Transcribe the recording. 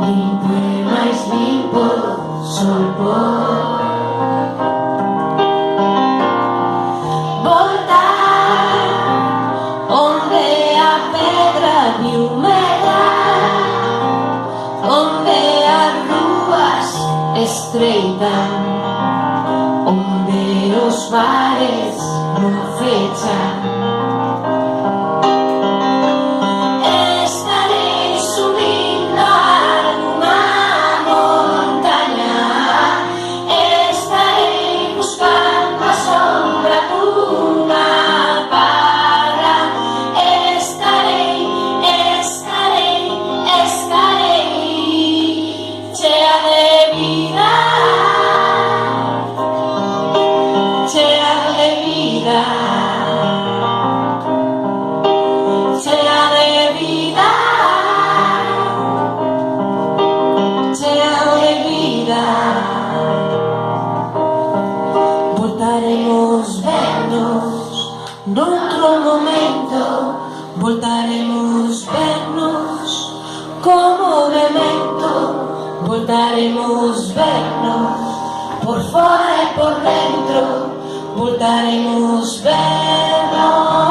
Limpo e máis limpo sol por voltar onde a pedra de humedad, onde as rúas estreitan, onde os bares non fechan. Voltaremos vernos noutro momento, voltaremos vernos como memento, voltaremos vernos por fora e por dentro, voltaremos vernos.